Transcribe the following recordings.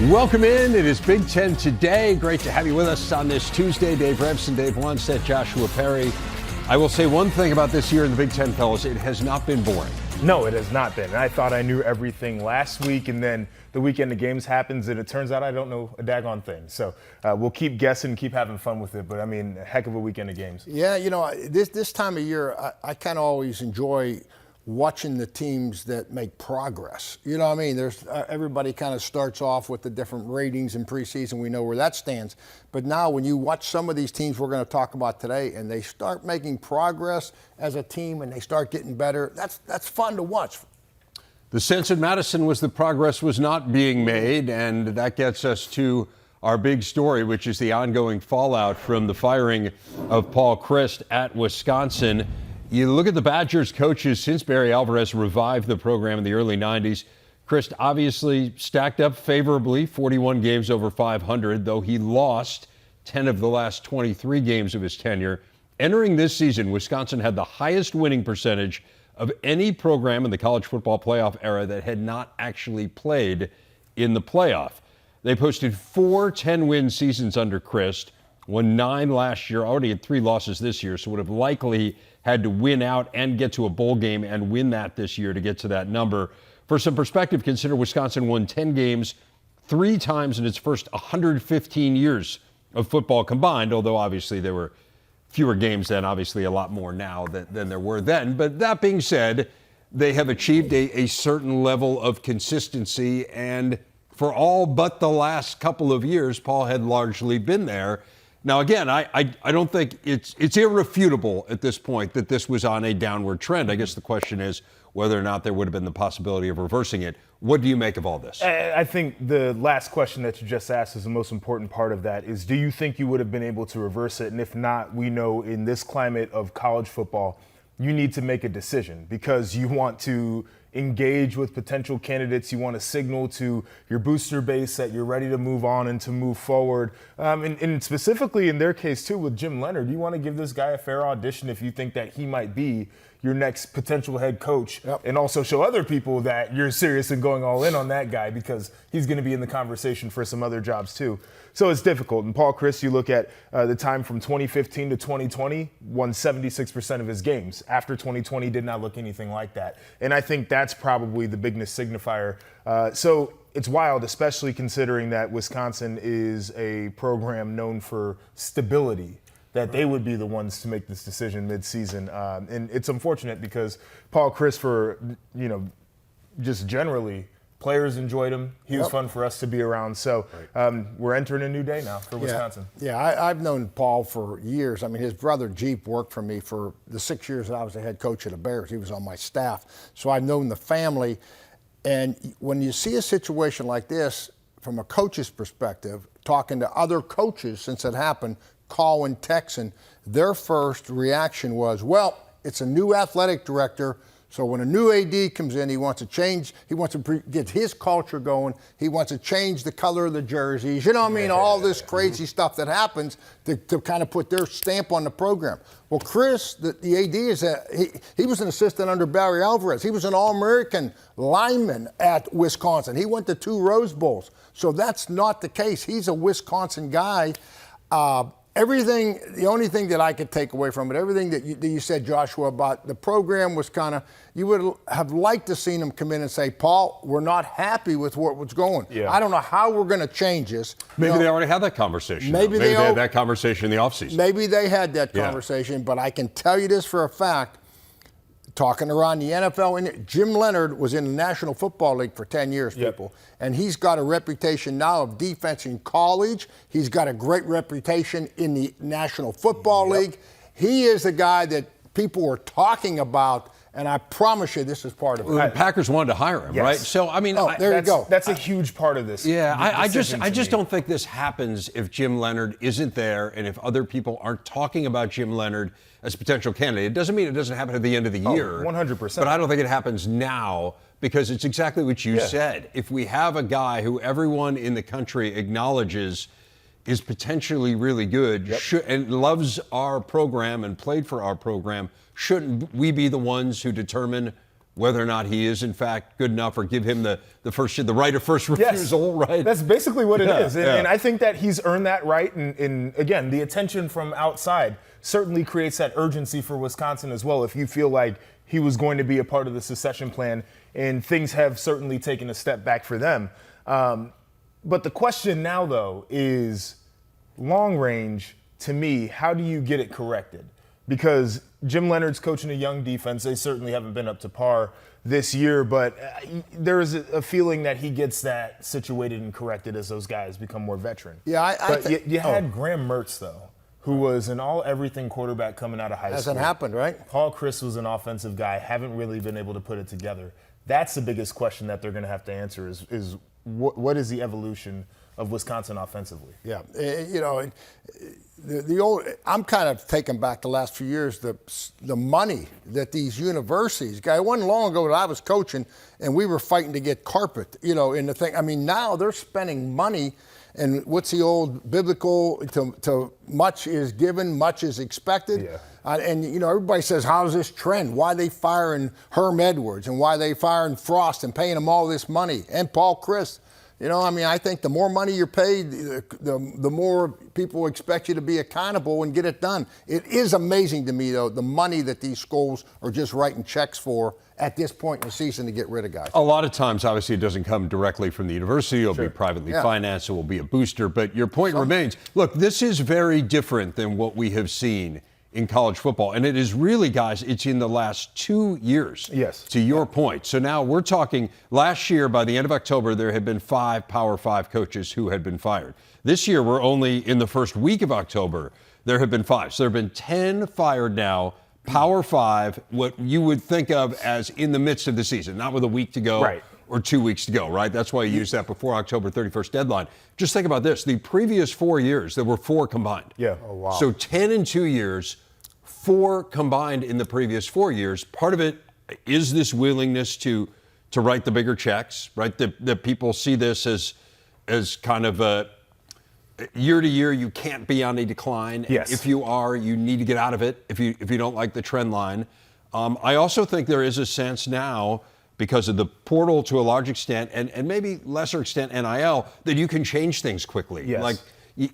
Welcome in. It is Big Ten Today. Great to have you with us on this Tuesday. Dave Revson, Dave Wannstedt, Joshua Perry. I will say one thing about this year in the Big Ten, fellas. It has not been boring. No, it has not been. And I thought I knew everything last week, and then the weekend of games happens, and it turns out I don't know a daggone thing. So we'll keep guessing, keep having fun with it. But, I mean, a heck of a weekend of games. Yeah, you know, this time of year, I kind of always enjoy watching the teams that make progress. You know what I mean? There's everybody kind of starts off with the different ratings in preseason. We know where that stands. But now when you watch some of these teams we're going to talk about today and they start making progress as a team and they start getting better, that's fun to watch. The sense at Madison was that progress was not being made, and that gets us to our big story, which is the ongoing fallout from the firing of Paul Chryst at Wisconsin. You look at the Badgers coaches since Barry Alvarez revived the program in the early 90s. Chryst obviously stacked up favorably, 41 games over 500, though he lost 10 of the last 23 games of his tenure. Entering this season, Wisconsin had the highest winning percentage of any program in the college football playoff era that had not actually played in the playoff. They posted 4 10-win seasons under Chryst, won 9 last year, already had 3 losses this year, so would have likely had to win out and get to a bowl game and win that this year to get to that number. For some perspective, consider Wisconsin won 10 games 3 times in its first 115 years of football combined, although obviously there were fewer games then, obviously a lot more now than there were then. But that being said, they have achieved a certain level of consistency, and for all but the last couple of years, Paul had largely been there. Now, again, I don't think it's irrefutable at this point that this was on a downward trend. I guess the question is whether or not there would have been the possibility of reversing it. What do you make of all this? I think the last question that you just asked is the most important part of that is, do you think you would have been able to reverse it? And if not, we know in this climate of college football, you need to make a decision because you want to engage with potential candidates. You want to signal to your booster base that you're ready to move on and to move forward. And specifically in their case, too, with Jim Leonhard, you want to give this guy a fair audition if you think that he might be your next potential head coach. Yep. And also show other people that you're serious and going all in on that guy because he's going to be in the conversation for some other jobs, too. So it's difficult. And Paul Chryst, you look at the time from 2015 to 2020, won 76% of his games. After 2020, did not look anything like that. And I think that's probably the biggest signifier. So it's wild, especially considering that Wisconsin is a program known for stability, that they would be the ones to make this decision midseason. And it's unfortunate because Paul Chryst, for, just generally, players enjoyed him. He was fun for us to be around. So we're entering a new day now for Wisconsin. Yeah, I've known Paul for years. I mean, his brother Jeep worked for me for the 6 years that I was the head coach of the Bears. He was on my staff. So I've known the family. And when you see a situation like this, from a coach's perspective, talking to other coaches since it happened, calling, texting, their first reaction was, well, it's a new athletic director. So when a new AD comes in, he wants to change, he wants to get his culture going, he wants to change the color of the jerseys, you know what I mean, all this crazy stuff that happens to kind of put their stamp on the program. Well, Chris, the AD, he was an assistant under Barry Alvarez. He was an All-American lineman at Wisconsin. He went to 2 Rose Bowls. So that's not the case. He's a Wisconsin guy. Everything, the only thing that I could take away from it, everything that you said, Joshua, about the program was kind of, you would have liked to seen him come in and say, Paul, we're not happy with what was going. Yeah. I don't know how we're going to change this. Maybe they already had that conversation. Maybe they had that conversation in the offseason. Maybe they had that conversation, but I can tell you this for a fact. Talking around the NFL, and Jim Leonhard was in the National Football League for 10 years, people. And he's got a reputation now of defense in college. He's got a great reputation in the National Football League. He is the guy that people were talking about, and I promise you this is part of it. The Packers wanted to hire him, right? So, I mean, there you go. That's a huge part of this. Yeah, I just don't think this happens if Jim Leonhard isn't there and if other people aren't talking about Jim Leonhard as a potential candidate. It doesn't mean it doesn't happen at the end of the year. 100%. But I don't think it happens now because it's exactly what you said. If we have a guy who everyone in the country acknowledges is potentially really good and loves our program and played for our program, shouldn't we be the ones who determine whether or not he is in fact good enough, or give him the right of first refusal, right? That's basically what it is. Yeah. And I think that he's earned that right. And again, the attention from outside certainly creates that urgency for Wisconsin as well. If you feel like he was going to be a part of the succession plan, and things have certainly taken a step back for them. But the question now, though, is long range. To me, how do you get it corrected? Because Jim Leonhard's coaching a young defense. They certainly haven't been up to par this year, but there is a feeling that he gets that situated and corrected as those guys become more veteran. Yeah, But you had Graham Mertz, though, who was an all-everything quarterback coming out of high school. Hasn't happened, right? Paul Chryst was an offensive guy, haven't really been able to put it together. That's the biggest question that they're going to have to answer is what is the evolution of Wisconsin offensively? Yeah, the old. I'm kind of taken back the last few years. The money that these universities. Guy, it wasn't long ago that I was coaching, and we were fighting to get carpet. In the thing. I mean, now they're spending money, and what's the old biblical? To much is given, much is expected. Yeah. And everybody says, how's this trend? Why are they firing Herm Edwards, and why are they firing Frost and paying them all this money, and Paul Chryst? I think the more money you're paid, the more people expect you to be accountable and get it done. It is amazing to me, though, the money that these schools are just writing checks for at this point in the season to get rid of guys. A lot of times, obviously, it doesn't come directly from the university. It'll be privately financed. It will be a booster. But your point remains. Look, this is very different than what we have seen in college football. And it is really, guys, it's in the last 2 years. Yes. To your point. So now we're talking last year, by the end of October, there had been 5 Power 5 coaches who had been fired. This year, we're only in the first week of October, there have been 5. So there have been 10 fired now, Power 5, what you would think of as in the midst of the season, not with a week to go. Right. Or 2 weeks to go, right? That's why you use that before October 31st deadline. Just think about this. The previous 4 years, there were 4 combined. Yeah. Oh, wow. So 10 in 2 years, 4 combined in the previous 4 years. Part of it is this willingness to write the bigger checks, right? That people see this as kind of a year to year, you can't be on a decline. Yes. If you are, you need to get out of it if you don't like the trend line. I also think there is a sense now, because of the portal to a large extent, and maybe lesser extent NIL, that you can change things quickly. Yes. Like,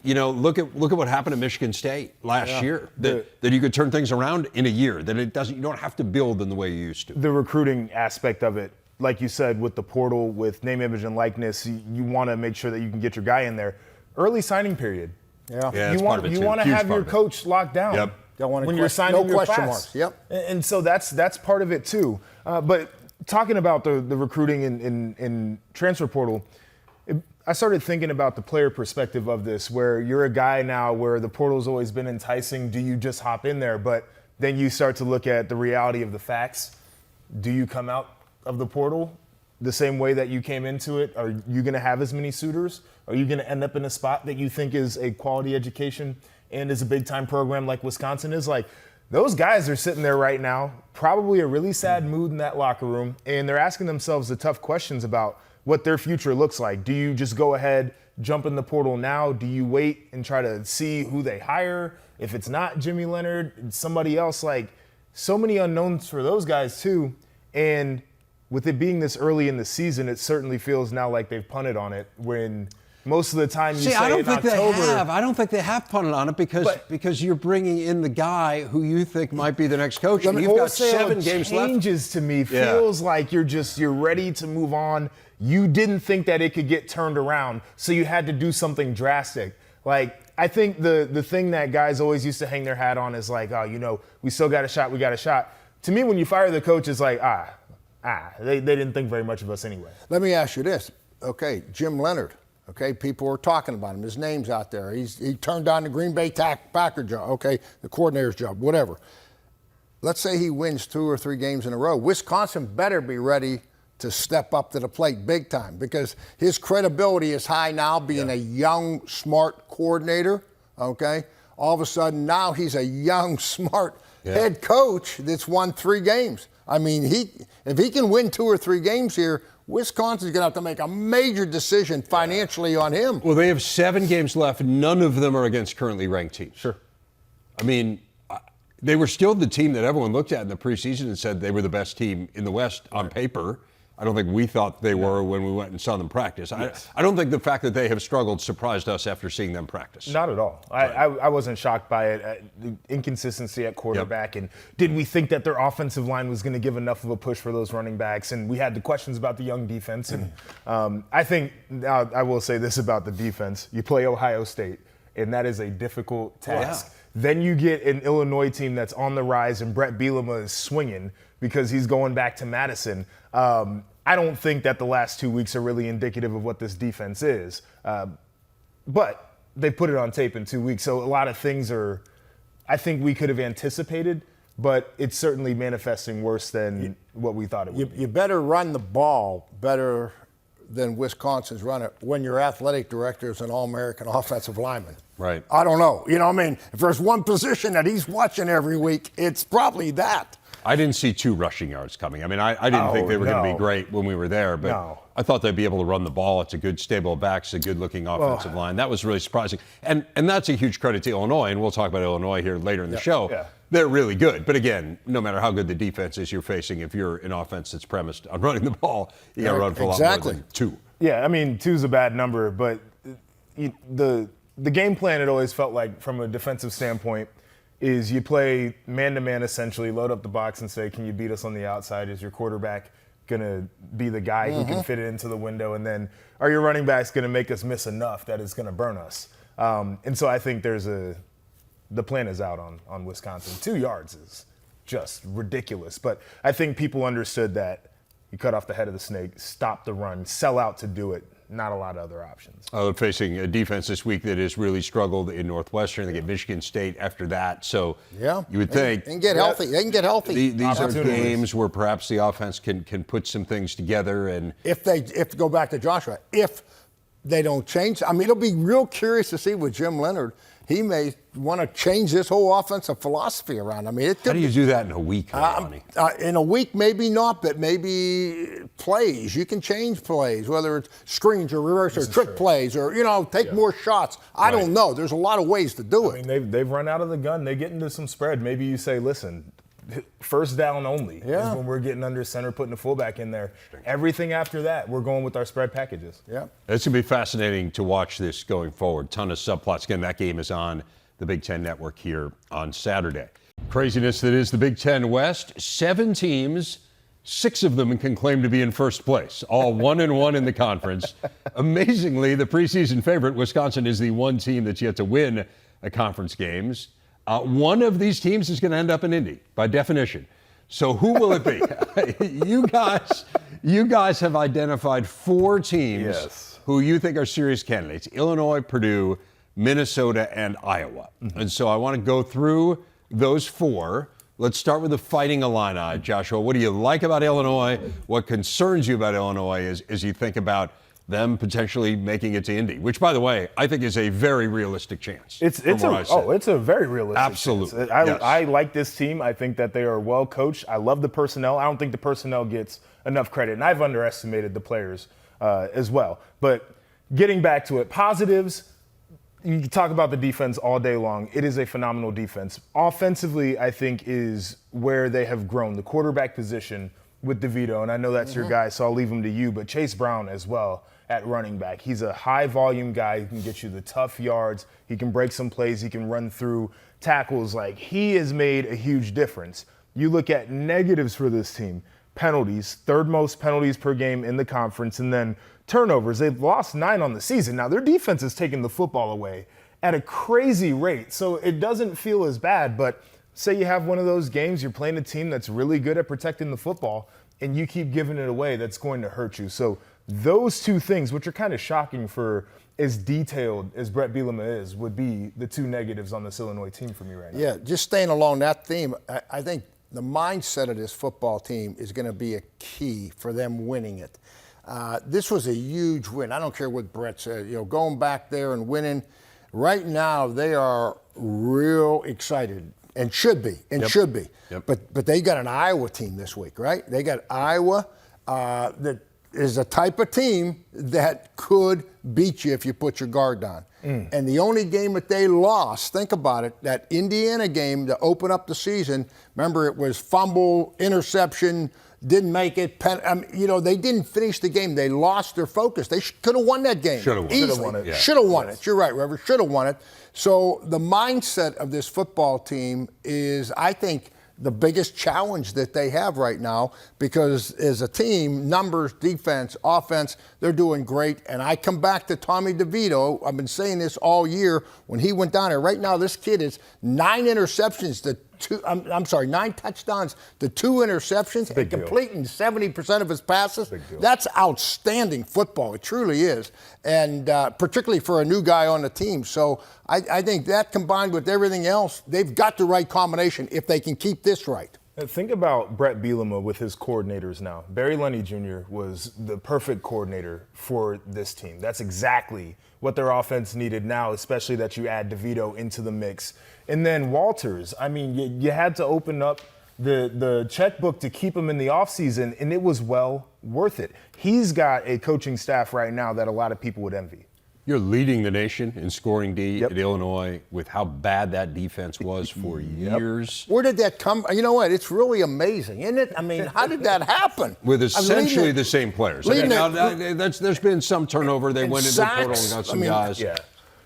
look at what happened at Michigan State last year. That you could turn things around in a year. That you don't have to build in the way you used to. The recruiting aspect of it, like you said, with the portal, with name, image, and likeness, you want to make sure that you can get your guy in there. Early signing period. Yeah, you want to have your coach locked down. Yep. Don't want to when you're signing no your question class. marks. Yep. And so that's part of it too. But talking about the recruiting in transfer portal, I started thinking about the player perspective of this, where you're a guy now where the portal's always been enticing. Do you just hop in there? But then you start to look at the reality of the facts. Do you come out of the portal the same way that you came into it? Are you going to have as many suitors? Are you going to end up in a spot that you think is a quality education and is a big-time program like Wisconsin is? Like, those guys are sitting there right now, probably a really sad mood in that locker room, and they're asking themselves the tough questions about what their future looks like. Do you just go ahead, jump in the portal now? Do you wait and try to see who they hire? If it's not Jimmy Leonhard, it's somebody else. Like, so many unknowns for those guys too. And with it being this early in the season, it certainly feels now like they've punted on it, when most of the time you say I don't in think October. they have. I don't think they have punted on it because you're bringing in the guy who you think might be the next coach. And you've got 7 games left. Changes to me feels like you're ready to move on. You didn't think that it could get turned around, so you had to do something drastic. Like, I think the thing that guys always used to hang their hat on is like, we still got a shot, we got a shot. To me, when you fire the coach, it's like, they didn't think very much of us anyway. Let me ask you this. Okay, Jim Leonhard. Okay, people are talking about him. His name's out there. He turned down the Green Bay Packer job. Okay, the coordinator's job, whatever. Let's say he wins 2 or 3 games in a row. Wisconsin better be ready to step up to the plate big time, because his credibility is high now, being a young, smart coordinator. Okay, all of a sudden now he's a young, smart head coach that's won 3 games. I mean, if he can win 2 or 3 games here, Wisconsin's going to have to make a major decision financially on him. Well, they have 7 games left. None of them are against currently ranked teams. Sure. I mean, They were still the team that everyone looked at in the preseason and said they were the best team in the West on paper. I don't think we thought they were when we went and saw them practice. Yes. I don't think the fact that they have struggled surprised us after seeing them practice. Not at all. I wasn't shocked by it. The inconsistency at quarterback, and did we think that their offensive line was going to give enough of a push for those running backs? And we had the questions about the young defense. And I think I will say this about the defense: you play Ohio State, and that is a difficult task. Yeah. Then you get an Illinois team that's on the rise, and Brett Bielema is swinging because he's going back to Madison. I don't think that the last 2 weeks are really indicative of what this defense is. But they put it on tape in 2 weeks. So a lot of things I think we could have anticipated, but it's certainly manifesting worse than what we thought it would be. You better run the ball better than Wisconsin's run it when your athletic director is an All-American offensive lineman. Right. I don't know. If there's one position that he's watching every week, it's probably that. I didn't see 2 rushing yards coming. I mean, I didn't think they were going to be great when we were there, but I thought they'd be able to run the ball. It's a good stable of backs, a good-looking offensive line. That was really surprising. And that's a huge credit to Illinois, and we'll talk about Illinois here later in the show. Yeah. They're really good. But again, no matter how good the defense is you're facing, if you're an offense that's premised on running the ball, you got to run for a lot more than 2. Yeah, I mean, 2's a bad number, but the game plan, it always felt like, from a defensive standpoint, is you play man-to-man essentially, load up the box and say, can you beat us on the outside? Is your quarterback going to be the guy who can fit it into the window? And then are your running backs going to make us miss enough that it's going to burn us? And so I think the plan is out on Wisconsin. 2 yards is just ridiculous. But I think people understood that you cut off the head of the snake, stop the run, sell out to do it. Not a lot of other options. Facing a defense this week that has really struggled in Northwestern. They get Michigan State after that. So you would think they can get healthy. They can get healthy. These are games where perhaps the offense can put some things together. And if to go back to Joshua, if they don't change, I mean, it'll be real curious to see with Jim Leonhard. He may want to change this whole offensive philosophy around. I mean, how do you do that in a week, Ronnie? In a week, maybe not, but maybe plays. You can change plays, whether it's screens or reverse or trick plays or, take more shots. I don't know. There's a lot of ways to do it. I mean, they've run out of the gun. They get into some spread. Maybe you say, listen, first down only is when we're getting under center, putting the fullback in there. Everything after that, we're going with our spread packages. Yeah. It's going to be fascinating to watch this going forward. Ton of subplots. Again, that game is on the Big Ten Network here on Saturday. Craziness that is the Big Ten West. 7 teams, 6 of them can claim to be in first place, all 1-1 in the conference. Amazingly, the preseason favorite, Wisconsin, is the one team that's yet to win a conference games. One of these teams is going to end up in Indy, by definition. So who will it be? You guys have identified 4 teams who you think are serious candidates: Illinois, Purdue, Minnesota, and Iowa. And so I want to go through those 4. Let's start with the Fighting Illini. Joshua, what do you like about Illinois? What concerns you about Illinois as you think about them potentially making it to Indy, which, by the way, I think is a very realistic chance. It's a very realistic chance. I like this team. I think that they are well coached. I love the personnel. I don't think the personnel gets enough credit, and I've underestimated the players as well. But getting back to it, positives, you can talk about the defense all day long. It is a phenomenal defense. Offensively, I think, is where they have grown. The quarterback position with DeVito, and I know that's your guy, so I'll leave him to you, but Chase Brown as well at running back. He's a high-volume guy who can get you the tough yards. He can break some plays. He can run through tackles. He has made a huge difference. You look at negatives for this team. Penalties, 3rd most penalties per game in the conference, and then turnovers. They've lost 9 on the season. Now, their defense is taking the football away at a crazy rate, so it doesn't feel as bad, but say you have one of those games, you're playing a team that's really good at protecting the football, and you keep giving it away, that's going to hurt you. So those 2 things, which are kind of shocking for as detailed as Brett Bielema is, would be the 2 negatives on this Illinois team for me right now. Yeah, just staying along that theme, I think the mindset of this football team is going to be a key for them winning it. This was a huge win. I don't care what Brett said. Going back there and winning. Right now, they are real excited and should be. Yep. But they got an Iowa team this week, right? They got Iowa that is a type of team that could beat you if you put your guard down. And the only game that they lost, think about it, that Indiana game to open up the season, remember it was fumble, interception, didn't make it. They didn't finish the game. They lost their focus. They could have won that game. Should have won. Easily. Should have won it. Yeah. Should have won it. You're right, Rever. Should have won it. So the mindset of this football team is, I think, the biggest challenge that they have right now, because as a team, numbers, defense, offense, they're doing great. And I come back to Tommy DeVito. I've been saying this all year when he went down there. Right now, this kid is 9 interceptions to 9 touchdowns to 2 interceptions and completing 70% of his passes. That's outstanding football. It truly is. And particularly for a new guy on the team. So I think that combined with everything else, they've got the right combination if they can keep this right. Think about Brett Bielema with his coordinators now. Barry Lunny Jr. was the perfect coordinator for this team. That's exactly what their offense needed now, especially that you add DeVito into the mix. And then Walters, I mean, you had to open up the checkbook to keep him in the offseason, and it was well worth it. He's got a coaching staff right now that a lot of people would envy. You're leading the nation in scoring D at Illinois with how bad that defense was for years. Where did that come? You know what? It's really amazing, isn't it? I mean, how did that happen? With essentially the same players. There's been some turnover. They went into the portal and got some guys. Yeah.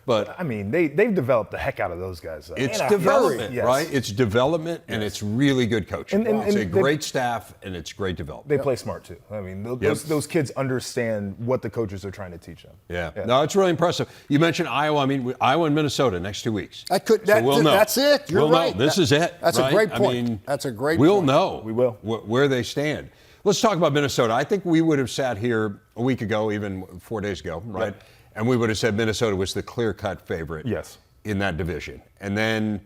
But I mean, they've developed the heck out of those guys. Though. It's development, right? It's development, and it's really good coaching. It's a great staff, and it's great development. They play smart, too. I mean, those kids understand what the coaches are trying to teach them. Yeah. No, it's really impressive. You mentioned Iowa. I mean, Iowa and Minnesota next 2 weeks. We'll know. That's it. You're right. Know. This is it. That's right? a great point. I mean, that's a great we'll point. know. We will. Where they stand. Let's talk about Minnesota. I think we would have sat here a week ago, even 4 days ago, right? And we would have said Minnesota was the clear-cut favorite in that division. And then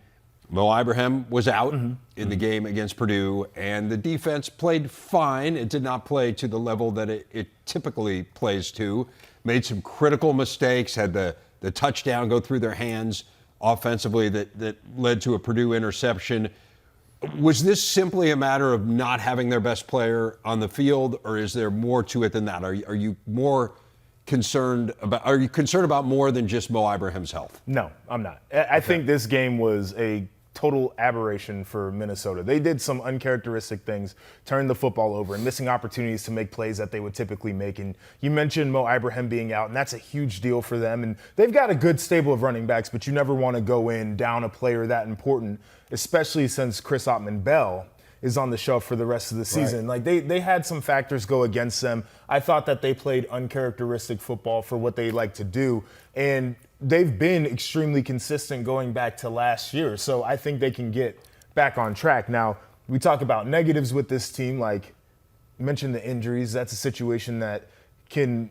Mo Ibrahim was out in the game against Purdue, and the defense played fine. It did not play to the level that it typically plays to. Made some critical mistakes, had the touchdown go through their hands offensively that led to a Purdue interception. Was this simply a matter of not having their best player on the field, or is there more to it than that? Are you concerned about more than just Mo Ibrahim's health? No, I'm not. I think this game was a total aberration for Minnesota. They did some uncharacteristic things, turned the football over, and missing opportunities to make plays that they would typically make. And you mentioned Mo Ibrahim being out, and that's a huge deal for them. And they've got a good stable of running backs, but you never want to go in down a player that important, especially since Chris Ottman-Bell is on the shelf for the rest of the season. Like they had some factors go against them. I thought that they played uncharacteristic football for what they like to do. And they've been extremely consistent going back to last year. So I think they can get back on track. Now, we talk about negatives with this team, like you mentioned the injuries. That's a situation that can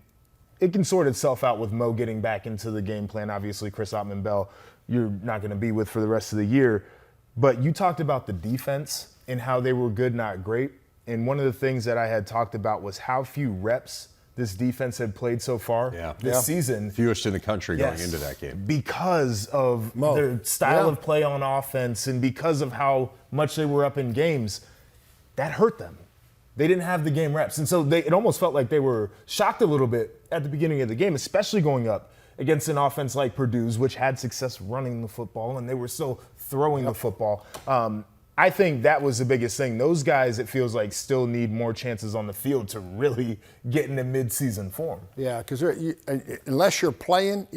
sort itself out with Mo getting back into the game plan. Obviously, Chris Ottman-Bell, you're not going to be with for the rest of the year. But you talked about the defense and how they were good, not great. And one of the things that I had talked about was how few reps this defense had played so far this season. Fewest in the country going into that game. Because of their style of play on offense and because of how much they were up in games, that hurt them. They didn't have the game reps. And so it almost felt like they were shocked a little bit at the beginning of the game, especially going up against an offense like Purdue's, which had success running the football, and they were still throwing the football. I think that was the biggest thing. Those guys, it feels like, still need more chances on the field to really get into midseason form. Yeah, because unless you're playing,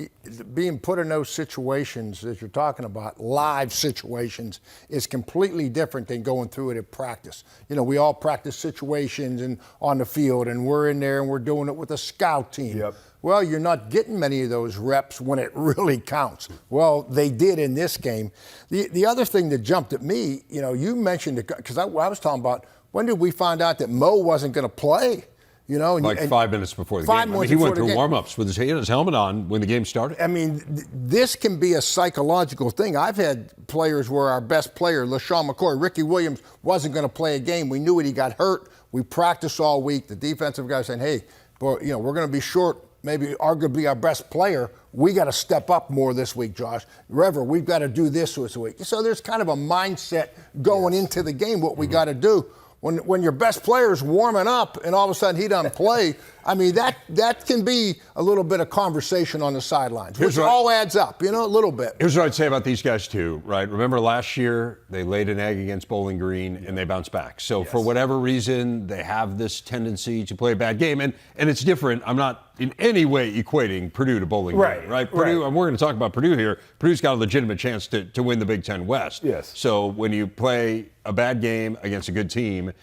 being put in those situations that you're talking about, live situations, is completely different than going through it at practice. You know, we all practice situations and on the field, and we're in there and we're doing it with a scout team. Yep. Well, you're not getting many of those reps when it really counts. Well, they did in this game. The other thing that jumped at me, you know, you mentioned it, because I was talking about, when did we find out that Mo wasn't going to play? You know, like 5 minutes before the game. I mean, he went through warm-ups with his helmet on when the game started. I mean, this can be a psychological thing. I've had players where our best player, LaShawn McCoy, Ricky Williams, wasn't going to play a game. We knew it. He got hurt. We practiced all week. The defensive guy saying, hey, boy, you know, we're going to be short, maybe arguably our best player. We got to step up more this week, Josh. Rever, we've got to do this week. So there's kind of a mindset going into the game, what we got to do. When your best player's warming up and all of a sudden he doesn't play, I mean, that can be a little bit of conversation on the sidelines, which Here's what- all adds up, a little bit. Here's what I'd say about these guys too, right? Remember last year they laid an egg against Bowling Green and they bounced back. So for whatever reason, they have this tendency to play a bad game, and it's different. I'm not in any way equating Purdue to Bowling Green, right? Purdue, and we're going to talk about Purdue here. Purdue's got a legitimate chance to win the Big Ten West. Yes. So when you play a bad game against a good team,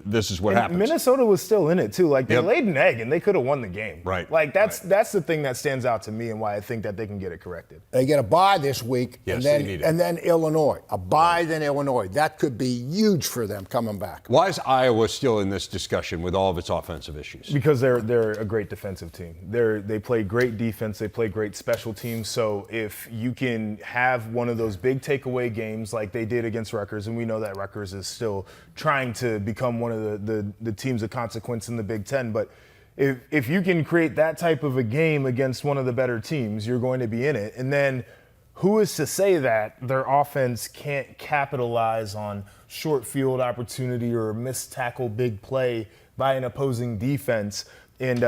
this is what happens. Minnesota was still in it too. Like they laid an egg and they could have won the game. Right. Like that's the thing that stands out to me and why I think that they can get it corrected. They get a bye this week, Yes, they need it. and then Illinois. A bye, then Illinois. That could be huge for them coming back. Why is Iowa still in this discussion with all of its offensive issues? Because they're a great defensive team. They play great defense. They play great special teams. So if you can have one of those big takeaway games like they did against Rutgers, and we know that Rutgers is still trying to become one of the teams of consequence in the Big Ten, but if you can create that type of a game against one of the better teams, you're going to be in it. And then who is to say that their offense can't capitalize on short field opportunity or a missed tackle big play by an opposing defense and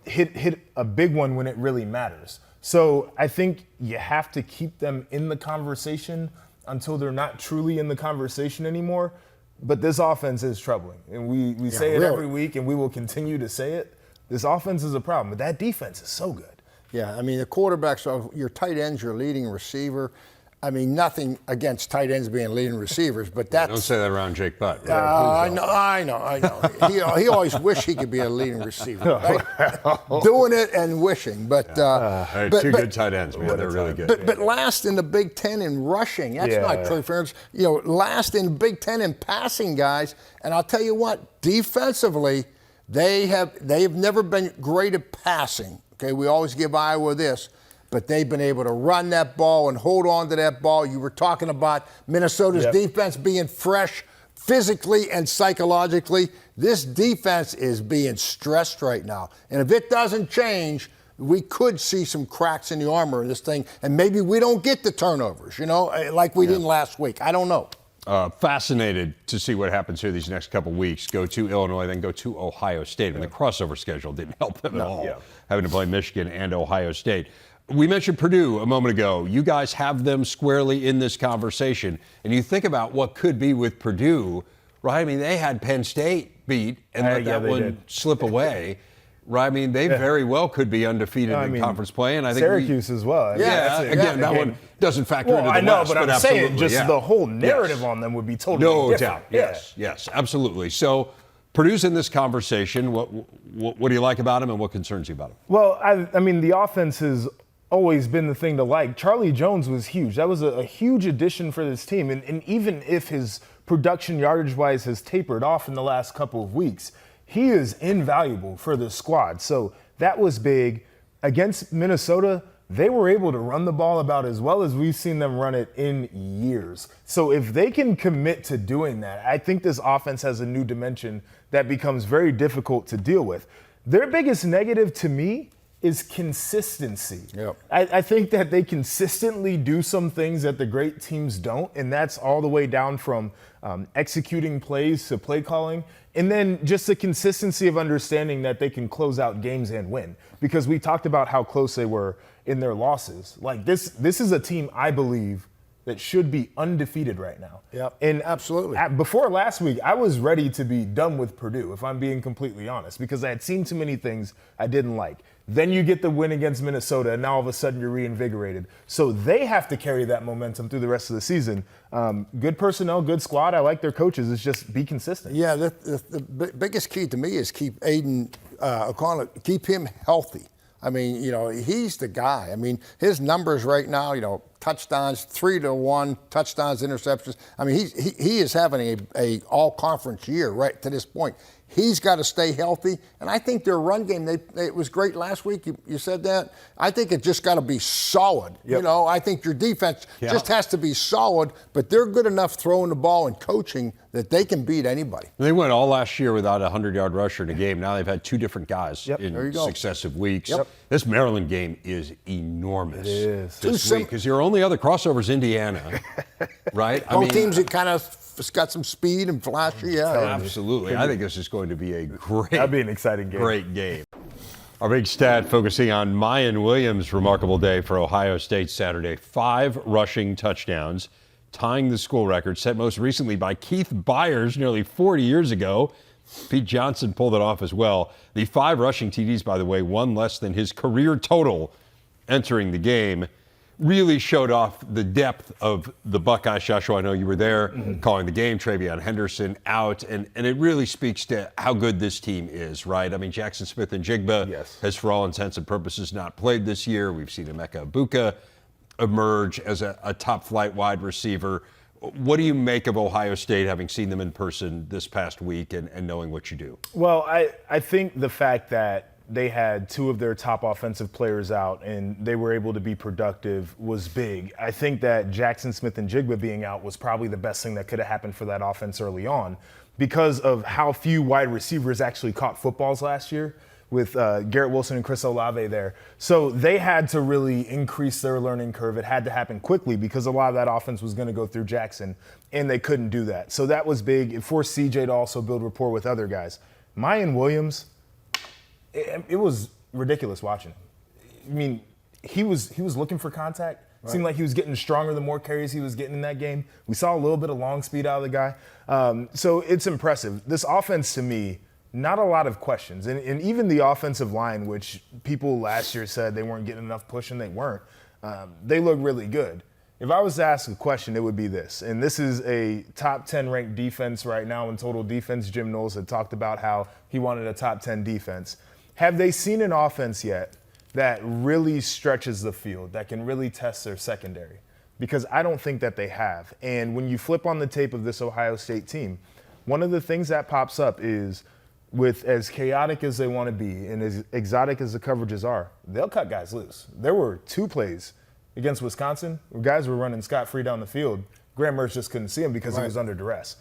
hit a big one when it really matters. So I think you have to keep them in the conversation until they're not truly in the conversation anymore. But this offense is troubling, and we say it every week, and we will continue to say it. This offense is a problem, but that defense is so good. Yeah, I mean, the quarterbacks, your tight end's your leading receiver. I mean, nothing against tight ends being leading receivers, but that's... Don't say that around Jake Butt. I know. He always wished he could be a leading receiver. Right? Doing it and wishing, but... Two good tight ends, man. They're really good. But last in the Big Ten in rushing. That's not true, friends. Last in Big Ten in passing, guys. And I'll tell you what, defensively, they've never been great at passing. Okay, we always give Iowa this. But they've been able to run that ball and hold on to that ball. You were talking about Minnesota's defense being fresh physically and psychologically. This defense is being stressed right now. And if it doesn't change, we could see some cracks in the armor of this thing. And maybe we don't get the turnovers, like we didn't last week. I don't know. Fascinated to see what happens here these next couple weeks. Go to Illinois, then go to Ohio State. And the crossover schedule didn't help them at all, having to play Michigan and Ohio State. We mentioned Purdue a moment ago. You guys have them squarely in this conversation. And you think about what could be with Purdue, right? I mean, they had Penn State beat and let that one slip away. Right? I mean, they very well could be undefeated in conference play. And I think Syracuse as well. Again, that one doesn't factor into the West. I know, but I'm saying just the whole narrative Yes. on them would be totally different. No doubt. Yes, absolutely. So Purdue's in this conversation. What do you like about him and what concerns you about him? Well, I mean, the offense has always been the thing to like. Charlie Jones was huge. That was a huge addition for this team. And even if his production yardage-wise has tapered off in the last couple of weeks, he is invaluable for the squad. So that was big. Against Minnesota, they were able to run the ball about as well as we've seen them run it in years. So if they can commit to doing that, I think this offense has a new dimension that becomes very difficult to deal with. Their biggest negative to me is consistency. I think that they consistently do some things that the great teams don't, and that's all the way down from executing plays to play calling, and then just the consistency of understanding that they can close out games and win. Because we talked about how close they were in their losses. Like this is a team, I believe, that should be undefeated right now. And absolutely. Before last week, I was ready to be done with Purdue, if I'm being completely honest, because I had seen too many things I didn't like. Then you get the win against Minnesota, and now all of a sudden you're reinvigorated. So they have to carry that momentum through the rest of the season. Good personnel, good squad. I like their coaches. It's just be consistent. Yeah, the biggest key to me is keep Aiden O'Connell, keep him healthy. I mean, he's the guy. I mean, his numbers right now, touchdowns, 3-1, touchdowns, interceptions. I mean, he is having a all-conference year right to this point. He's got to stay healthy. And I think their run game, it was great last week. You said that. I think it just got to be solid. I think your defense just has to be solid, but they're good enough throwing the ball and coaching that they can beat anybody. They went all last year without a 100-yard rusher in a game. Now they've had two different guys in successive weeks. This Maryland game is enormous. It is. This week, because your only other crossover is Indiana, right? Both teams that kind of got some speed and flashy. Absolutely. I think this is going to be a That'd be an exciting game. Great game. Our big stat focusing on Mayan Williams' remarkable day for Ohio State Saturday. 5 rushing touchdowns, tying the school record set most recently by Keith Byers nearly 40 years ago. Pete Johnson pulled it off as well. The 5 rushing TDs, by the way, one less than his career total entering the game. Really showed off the depth of the Buckeyes. Joshua, I know you were there calling the game. Travion Henderson out. And it really speaks to how good this team is, right? I mean, Jackson Smith and Jigba has, for all intents and purposes, not played this year. We've seen Emeka Egbuka emerge as a top-flight wide receiver. What do you make of Ohio State, having seen them in person this past week and knowing what you do? Well, I think the fact that they had 2 of their top offensive players out and they were able to be productive was big. I think that Jackson Smith and Jigba being out was probably the best thing that could have happened for that offense early on because of how few wide receivers actually caught footballs last year with Garrett Wilson and Chris Olave there. So they had to really increase their learning curve. It had to happen quickly because a lot of that offense was going to go through Jackson, and they couldn't do that. So that was big. It forced CJ to also build rapport with other guys. Mayan Williams, it was ridiculous watching him. I mean, he was looking for contact. Right. Seemed like he was getting stronger the more carries he was getting in that game. We saw a little bit of long speed out of the guy. So it's impressive. This offense, to me, not a lot of questions. And even the offensive line, which people last year said they weren't getting enough push, and they weren't, they look really good. If I was to ask a question, it would be this. And this is a top 10 ranked defense right now in total defense. Jim Knowles had talked about how he wanted a top 10 defense. Have they seen an offense yet that really stretches the field, that can really test their secondary? Because I don't think that they have. And when you flip on the tape of this Ohio State team, one of the things that pops up is with as chaotic as they want to be and as exotic as the coverages are, they'll cut guys loose. There were 2 plays against Wisconsin where guys were running scot-free down the field. Graham Mertz just couldn't see him because he was under duress.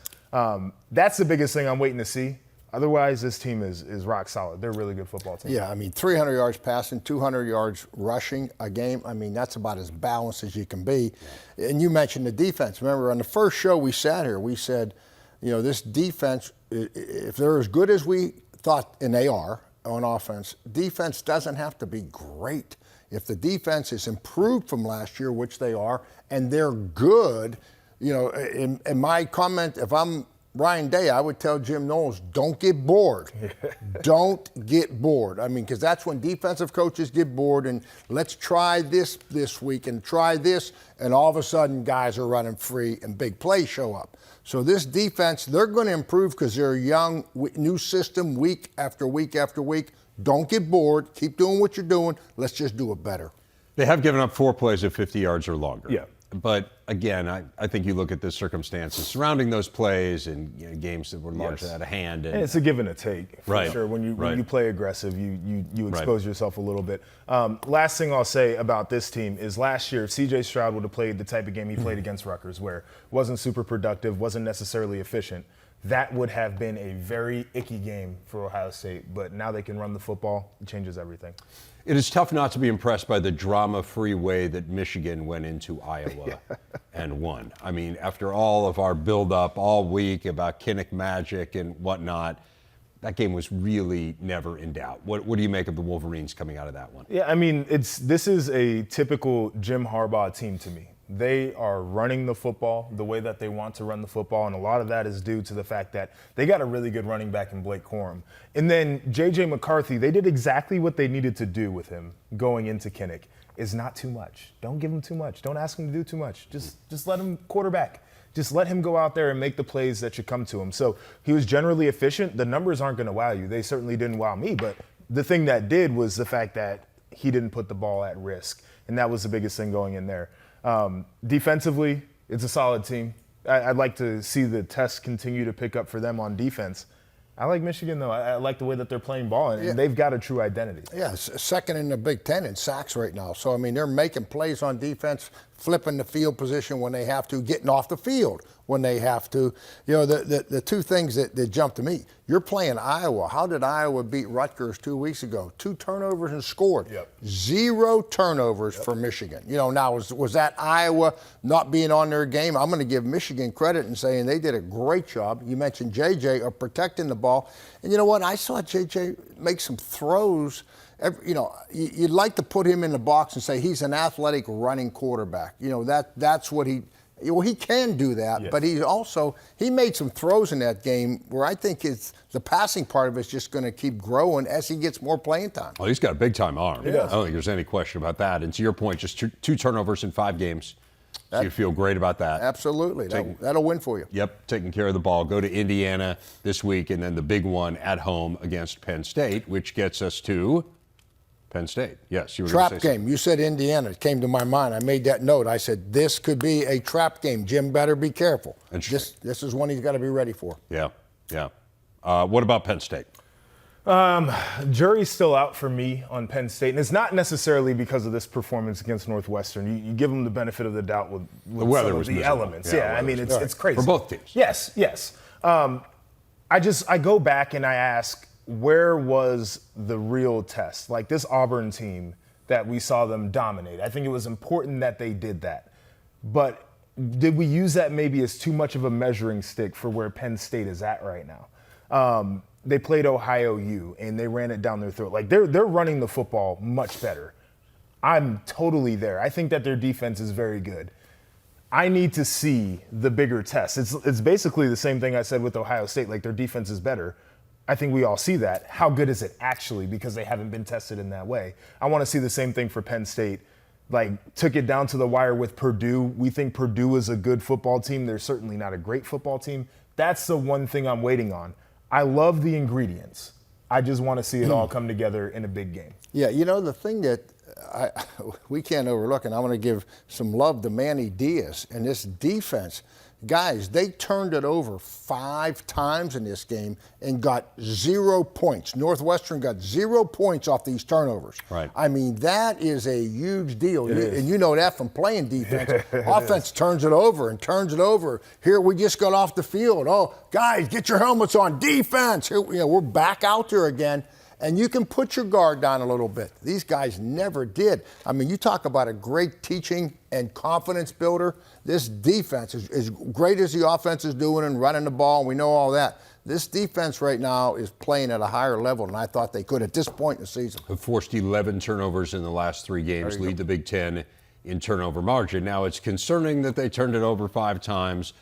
That's the biggest thing I'm waiting to see. Otherwise, this team is rock solid. They're a really good football team. Yeah, I mean, 300 yards passing, 200 yards rushing a game. I mean, that's about as balanced as you can be. And you mentioned the defense. Remember, on the first show we sat here, we said, you know, this defense, if they're as good as we thought, and they are on offense, defense doesn't have to be great. If the defense is improved from last year, which they are, and they're good, you know, in my comment, if I'm Ryan Day, I would tell Jim Knowles, don't get bored. Don't get bored. I mean, because that's when defensive coaches get bored and let's try this week and try this, and all of a sudden guys are running free and big plays show up. So this defense, they're going to improve because they're a young, new system week after week after week. Don't get bored. Keep doing what you're doing. Let's just do it better. They have given up 4 plays of 50 yards or longer. Yeah. But again, I think you look at the circumstances surrounding those plays and, you know, games that were largely out of hand. And it's a give and a take, for sure. When you play aggressive, you expose yourself a little bit. Last thing I'll say about this team is last year, if C.J. Stroud would have played the type of game he played against Rutgers, where it wasn't super productive, wasn't necessarily efficient, that would have been a very icky game for Ohio State. But now they can run the football. It changes everything. It is tough not to be impressed by the drama-free way that Michigan went into Iowa and won. I mean, after all of our build-up all week about Kinnick magic and whatnot, that game was really never in doubt. What do you make of the Wolverines coming out of that one? Yeah, I mean, this is a typical Jim Harbaugh team to me. They are running the football the way that they want to run the football, and a lot of that is due to the fact that they got a really good running back in Blake Corum. And then J.J. McCarthy, they did exactly what they needed to do with him going into Kinnick, is not too much. Don't give him too much. Don't ask him to do too much. Just let him quarterback. Just let him go out there and make the plays that should come to him. So he was generally efficient. The numbers aren't going to wow you. They certainly didn't wow me, but the thing that did was the fact that he didn't put the ball at risk, and that was the biggest thing going in there. Defensively, it's a solid team. I'd like to see the tests continue to pick up for them on defense. I like Michigan, though. I like the way that they're playing ball, and they've got a true identity. Yeah, second in the Big Ten in sacks right now. So, I mean, they're making plays on defense, flipping the field position when they have to, getting off the field when they have to. You know, the 2 things that jump to me, you're playing Iowa. How did Iowa beat Rutgers 2 weeks ago? 2 turnovers and scored. 0 turnovers for Michigan. You know, now, was that Iowa not being on their game? I'm going to give Michigan credit and saying they did a great job. You mentioned J.J. of protecting the ball. And you know what? I saw J.J. make some throws You'd like to put him in the box and say he's an athletic running quarterback. That's what he. Well, he can do that, yes. but he made some throws in that game where I think the passing part of it's just going to keep growing as he gets more playing time. Well, he's got a big-time arm. He I does. don't think there's any question about that. And to your point, just two turnovers in 5 games. So you feel great about that. Absolutely. That'll win for you. Yep, taking care of the ball. Go to Indiana this week, and then the big one at home against Penn State, which gets us to Penn State. Yes, you were going to Trap say game. You said Indiana. It came to my mind. I made that note. I said, this could be a trap game. Jim better be careful. This is one he's got to be ready for. Yeah. What about Penn State? Jury's still out for me on Penn State, and it's not necessarily because of this performance against Northwestern. You give them the benefit of the doubt with The weather some of was the miserable. elements. Yeah, Yeah, I mean, it's crazy. For both teams. Yes. I go back and I ask, where was the real test? Like this Auburn team that we saw them dominate. I think it was important that they did that. But did we use that maybe as too much of a measuring stick for where Penn State is at right now? They played Ohio U, and they ran it down their throat. Like, they're running the football much better. I'm totally there. I think that their defense is very good. I need to see the bigger test. It's basically the same thing I said with Ohio State. Like, their defense is better. I think we all see that. How good is it actually? Because they haven't been tested in that way. I want to see the same thing for Penn State. Like, took it down to the wire with Purdue. We think Purdue is a good football team. They're certainly not a great football team. That's the one thing I'm waiting on. I love the ingredients. I just want to see it all come together in a big game. Yeah, the thing that we can't overlook, and I want to give some love to Manny Diaz and this defense. Guys, they turned it over 5 times in this game and got 0 points. Northwestern got 0 points off these turnovers. Right. I mean, that is a huge deal. And you know that from playing defense. Offense turns it over and turns it over. Here, we just got off the field. Oh, guys, get your helmets on. Defense. Here, we're back out there again. And you can put your guard down a little bit. These guys never did. I mean, you talk about a great teaching and confidence builder. This defense, is as great as the offense is doing and running the ball, and we know all that. This defense right now is playing at a higher level than I thought they could at this point in the season. Have forced 11 turnovers in the last 3 games, lead the Big Ten in turnover margin. Now, it's concerning that they turned it over 5 times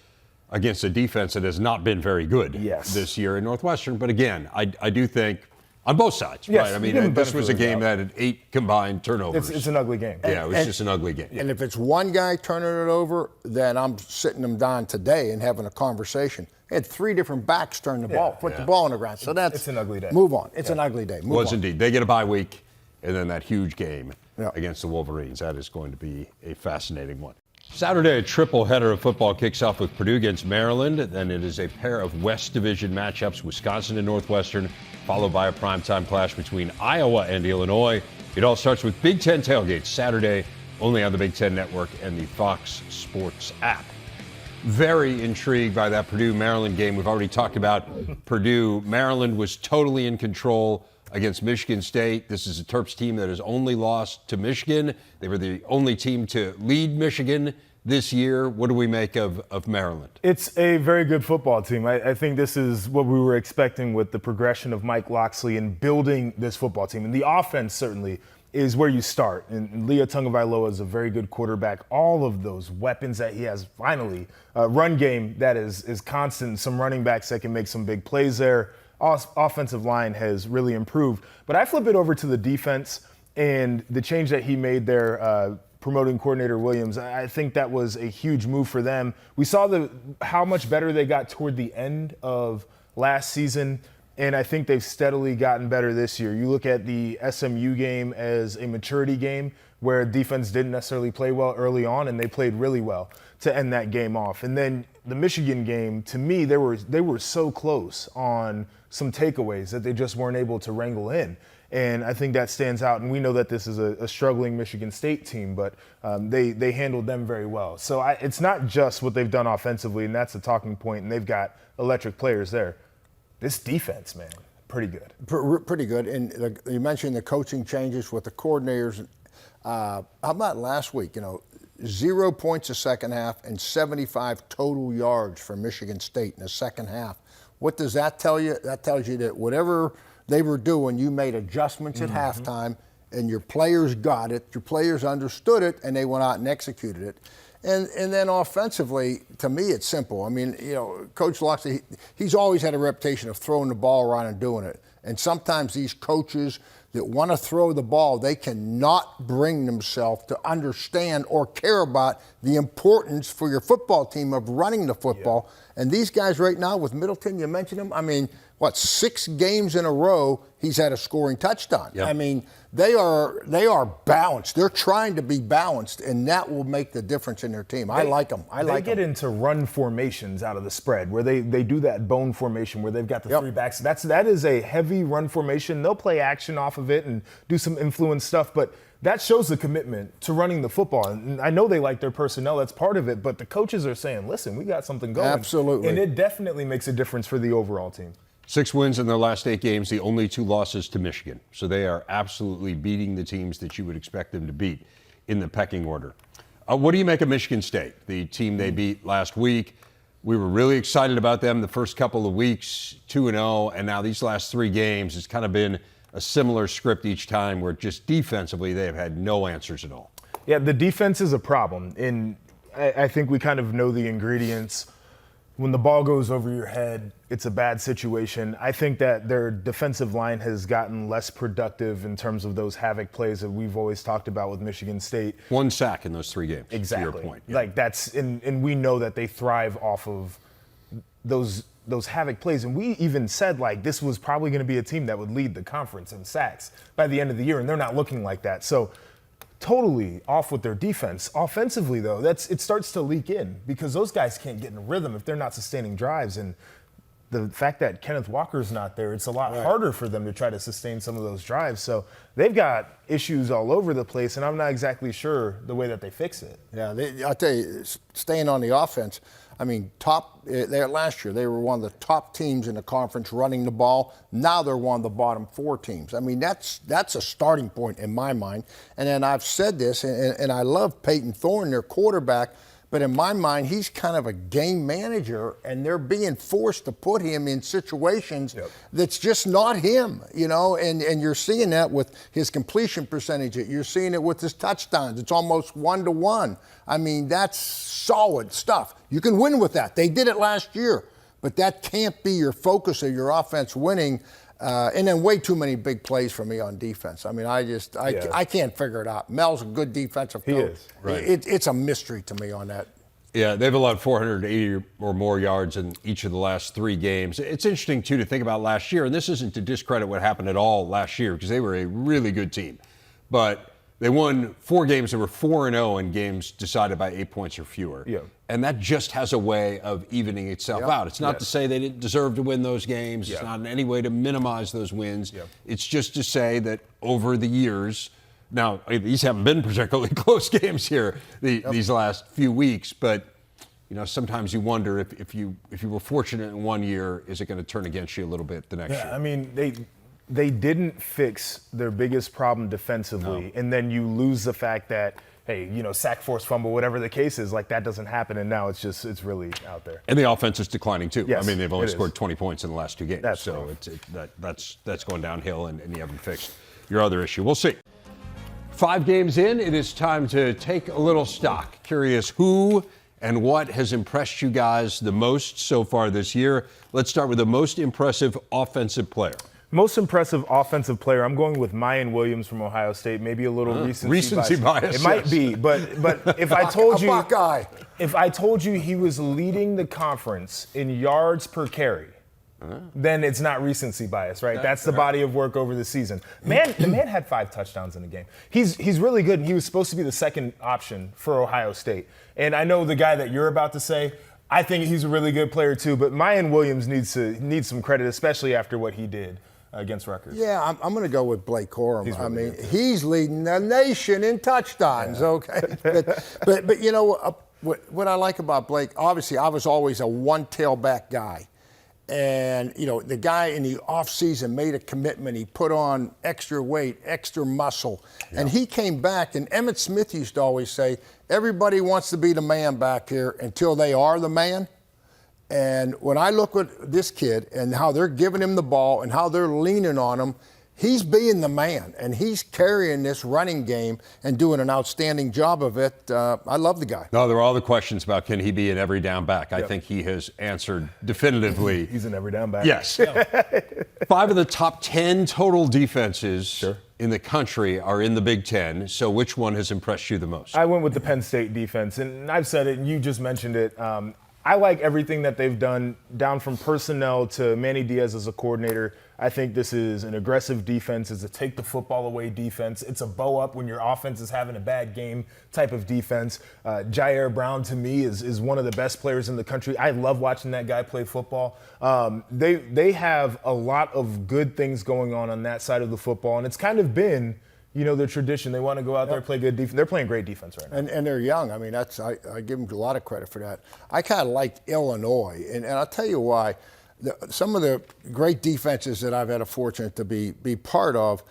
against a defense that has not been very good this year in Northwestern. But again, I do think on both sides, yes, right? I mean, this was a game that had 8 combined turnovers. It's an ugly game. Yeah, it was just an ugly game. And if it's one guy turning it over, then I'm sitting them down today and having a conversation. They had 3 different backs turn the ball, put the ball on the ground. So it's an ugly day. Move on. It's an ugly day. Move on. Indeed. They get a bye week, and then that huge game Yeah. against the Wolverines. That is going to be a fascinating one. Saturday, a triple header of football kicks off with Purdue against Maryland. Then it is a pair of West Division matchups, Wisconsin and Northwestern, followed by a primetime clash between Iowa and Illinois. It all starts with Big Ten tailgates Saturday, only on the Big Ten Network and the Fox Sports app. Very intrigued by that Purdue-Maryland game. We've already talked about Purdue. Maryland was totally in control against Michigan State. This is a Terps team that has only lost to Michigan. They were the only team to lead Michigan this year. What do we make of Maryland? It's a very good football team. I think this is what we were expecting with the progression of Mike Locksley in building this football team. And the offense certainly is where you start. And Lia Tagovailoa is a very good quarterback. All of those weapons that he has, finally, a run game that is constant, some running backs that can make some big plays there. Offensive line has really improved. But I flip it over to the defense and the change that he made there, promoting coordinator Williams. I think that was a huge move for them. We saw how much better they got toward the end of last season, and I think they've steadily gotten better this year. You look at the SMU game as a maturity game where defense didn't necessarily play well early on, and they played really well to end that game off. And then the Michigan game, to me, they were so close on some takeaways that they just weren't able to wrangle in. And I think that stands out. And we know that this is a struggling Michigan State team, but they handled them very well. So it's not just what they've done offensively, and that's a talking point, and they've got electric players there. This defense, man, pretty good. Pretty good. And you mentioned the coaching changes with the coordinators. How about last week? 0 points the second half and 75 total yards for Michigan State in the second half. What does that tell you? That tells you that whatever they were doing, you made adjustments at halftime, and your players got it, your players understood it, and they went out and executed it. And then offensively, to me, it's simple. I mean, Coach Loxley, he's always had a reputation of throwing the ball around and doing it. And sometimes these coaches that want to throw the ball, they cannot bring themselves to understand or care about the importance for your football team of running the football. Yeah. And these guys right now with Middleton, you mentioned him, I mean, 6 games in a row, he's had a scoring touchdown. Yep. I mean, they are balanced. They're trying to be balanced, and that will make the difference in their team. I like them. They get into run formations out of the spread, where they do that bone formation where they've got the 3 backs. That is a heavy run formation. They'll play action off of it and do some influence stuff, but that shows the commitment to running the football. And I know they like their personnel. That's part of it. But the coaches are saying, listen, we got something going. Absolutely. And it definitely makes a difference for the overall team. 6 wins in their last 8 games, the only 2 losses to Michigan. So they are absolutely beating the teams that you would expect them to beat in the pecking order. What do you make of Michigan State, the team they beat last week? We were really excited about them the first couple of weeks, 2-0, and now these last 3 games, it's kind of been a similar script each time where just defensively they have had no answers at all. Yeah, the defense is a problem, and I think we kind of know the ingredients. When the ball goes over your head, it's a bad situation. I think that their defensive line has gotten less productive in terms of those havoc plays that we've always talked about with Michigan State. 1 sack in those 3 games, exactly. To your point. Yeah. Like that's, and we know that they thrive off of those havoc plays. And we even said like this was probably going to be a team that would lead the conference in sacks by the end of the year, and they're not looking like that. So totally off with their defense. Offensively, though, it starts to leak in because those guys can't get in a rhythm if they're not sustaining drives. And the fact that Kenneth Walker's not there, it's a lot harder for them to try to sustain some of those drives. So they've got issues all over the place, and I'm not exactly sure the way that they fix it. Yeah, I'll tell you, staying on the offense, I mean, last year, they were one of the top teams in the conference running the ball. Now they're one of the bottom 4 teams. I mean, that's a starting point in my mind. And then I've said this, and I love Peyton Thorne, their quarterback, but in my mind, he's kind of a game manager, and they're being forced to put him in situations that's just not him, and you're seeing that with his completion percentage. You're seeing it with his touchdowns. It's almost 1-to-1. I mean, that's solid stuff. You can win with that. They did it last year, but that can't be your focus of your offense winning. And then way too many big plays for me on defense. I mean, I can't figure it out. Mel's a good defensive coach. He is. Right. It's a mystery to me on that. Yeah, they've allowed 480 or more yards in each of the last 3 games. It's interesting, too, to think about last year, and this isn't to discredit what happened at all last year because they were a really good team. But they won 4 games that were 4-0 in games decided by 8 points or fewer. Yeah. And that just has a way of evening itself out. It's not to say they didn't deserve to win those games. It's not in any way to minimize those wins. It's just to say that over the years, now these haven't been particularly close games here these last few weeks, but sometimes you wonder if you were fortunate in one year, is it going to turn against you a little bit the next year? I mean, they didn't fix their biggest problem defensively, and then you lose the fact that, hey, sack, force, fumble, whatever the case is, like that doesn't happen, and now it's really out there. And the offense is declining too. Yes, I mean, they've only scored 20 points in the last 2 games, that's that's going downhill, and you haven't fixed your other issue. We'll see. 5 games in, it is time to take a little stock. Curious who and what has impressed you guys the most so far this year. Let's start with the most impressive offensive player. Most impressive offensive player, I'm going with Mayan Williams from Ohio State. Maybe a little recency bias. It might be, but if I told you, if I told you he was leading the conference in yards per carry, then it's not recency bias, right? That's the body of work over the season. The man had 5 touchdowns in the game. He's really good, and he was supposed to be the second option for Ohio State. And I know the guy that you're about to say, I think he's a really good player too, but Mayan Williams needs some credit, especially after what he did against Rutgers. Yeah, I'm going to go with Blake Corum. He's leading the nation in touchdowns, okay? but what I like about Blake, obviously I was always a one-tailback guy. And, the guy in the offseason made a commitment. He put on extra weight, extra muscle. Yeah. And he came back, and Emmitt Smith used to always say, everybody wants to be the man back here until they are the man. And when I look at this kid and how they're giving him the ball and how they're leaning on him, he's being the man, and he's carrying this running game and doing an outstanding job of it. I love the guy. No, there are all the questions about can he be an every down back. I think he has answered definitively. He's an every down back. Yes. 5 of the top 10 total defenses in the country are in the Big Ten. So which one has impressed you the most? I went with the Penn State defense, and I've said it, and you just mentioned it. I like everything that they've done, down from personnel to Manny Diaz as a coordinator. I think this is an aggressive defense. It's a take the football away defense. It's a bow up when your offense is having a bad game type of defense. Jair Brown, to me, is one of the best players in the country. I love watching that guy play football. They have a lot of good things going on that side of the football, and it's kind of been, their tradition. They want to go out there and play good defense. They're playing great defense right now. And they're young. I mean, I give them a lot of credit for that. I kind of liked Illinois, and I'll tell you why. Some of the great defenses that I've had a fortune to be part of,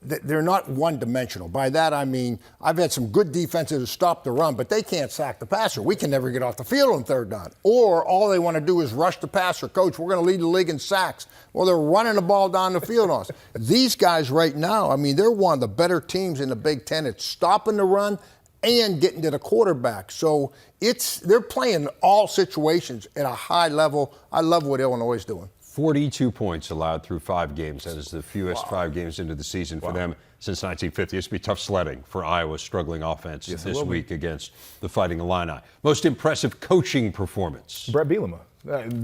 they're not one-dimensional. By that I mean I've had some good defenses that stop the run, but they can't sack the passer. We can never get off the field on third down. Or all they want to do is rush the passer. Coach, we're going to lead the league in sacks. Well, they're running the ball down the field on us. These guys right now, I mean, they're one of the better teams in the Big Ten at stopping the run and getting to the quarterback. So they're playing all situations at a high level. I love what Illinois is doing. 42 points allowed through 5 games. That is the fewest 5 games into the season for them since 1950. It's going to be tough sledding for Iowa's struggling offense this week against the Fighting Illini. Most impressive coaching performance? Brett Bielema.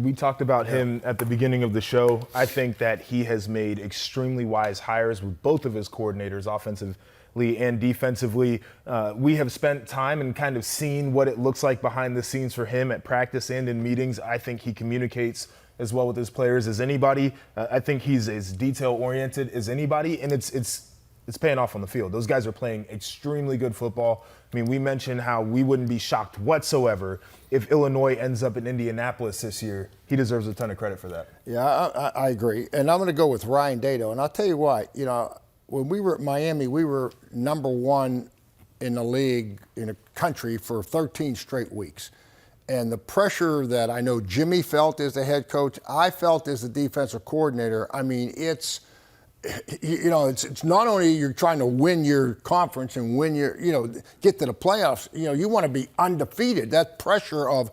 We talked about him at the beginning of the show. I think that he has made extremely wise hires with both of his coordinators, offensively and defensively. We have spent time and kind of seen what it looks like behind the scenes for him at practice and in meetings. I think he communicates as well with his players as anybody. I think he's as detail-oriented as anybody, and it's paying off on the field. Those guys are playing extremely good football. I mean, we mentioned how we wouldn't be shocked whatsoever if Illinois ends up in Indianapolis this year. He deserves a ton of credit for that. Yeah, I agree. And I'm going to go with Ryan Dado. And I'll tell you why. When we were at Miami, we were number 1 in the league, in the country, for 13 straight weeks. And the pressure that I know Jimmy felt as the head coach, I felt as the defensive coordinator. I mean, it's not only you're trying to win your conference and win your, get to the playoffs. You want to be undefeated. That pressure of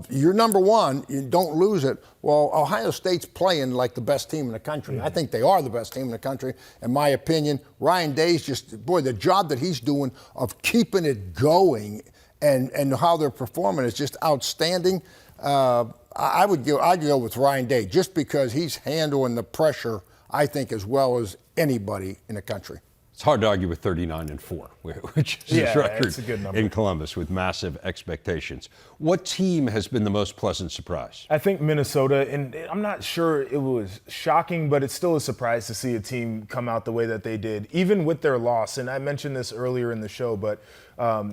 you're number 1, you don't lose it. Well, Ohio State's playing like the best team in the country. Mm-hmm. I think they are the best team in the country, in my opinion. Ryan Day's the job that he's doing of keeping it going and how they're performing is just outstanding. I'd go with Ryan Day just because he's handling the pressure, I think, as well as anybody in the country. It's hard to argue with 39-4, which is his record it's a good number. in Columbus with massive expectations. What team has been the most pleasant surprise? I think Minnesota, and I'm not sure it was shocking, but it's still a surprise to see a team come out the way that they did, even with their loss. And I mentioned this earlier in the show, but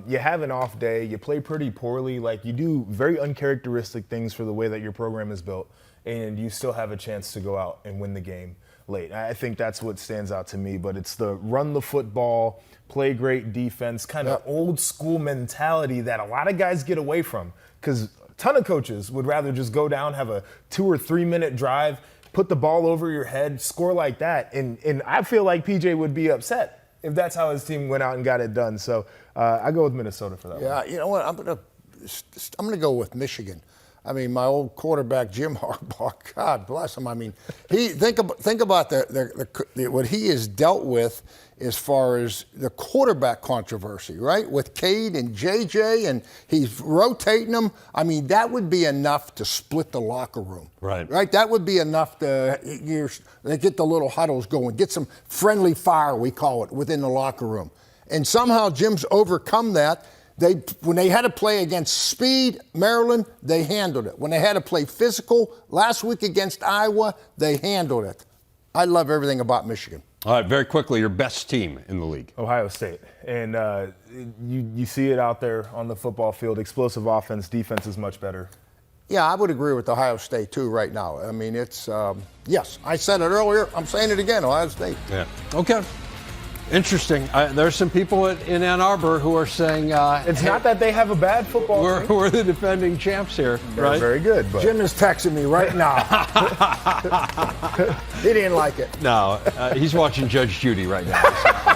you have an off day, you play pretty poorly, like you do very uncharacteristic things for the way that your program is built, and you still have a chance to go out and win the game late. I think that's what stands out to me, but it's the run the football, play great defense, kind of old school mentality that a lot of guys get away from, because a ton of coaches would rather just go down, have a 2 or 3 minute drive, put the ball over your head, score like that. And I feel like PJ would be upset if that's how his team went out and got it done. So I go with Minnesota for that one. Yeah, you know what? I'm gonna go with Michigan. I mean, my old quarterback, Jim Harbaugh, God bless him. I mean, think about what he has dealt with as far as the quarterback controversy, right? With Cade and JJ, and he's rotating them. I mean, that would be enough to split the locker room. Right. That would be enough to get the little huddles going, get some friendly fire, we call it, within the locker room. And somehow Jim's overcome that. When they had to play against speed, Maryland, they handled it. When they had to play physical last week against Iowa, they handled it. I love everything about Michigan. All right, very quickly, your best team in the league. Ohio State. And you see it out there on the football field. Explosive offense, defense is much better. Yeah, I would agree with Ohio State, too, right now. I mean, it's, yes, I said it earlier. I'm saying it again, Ohio State. Yeah. Okay. Interesting. There's some people in Ann Arbor who are saying It's not that they have a bad football team. we're the defending champs here, They're right? very good. But Jim is texting me right now. He didn't like it. No, he's watching Judge Judy right now.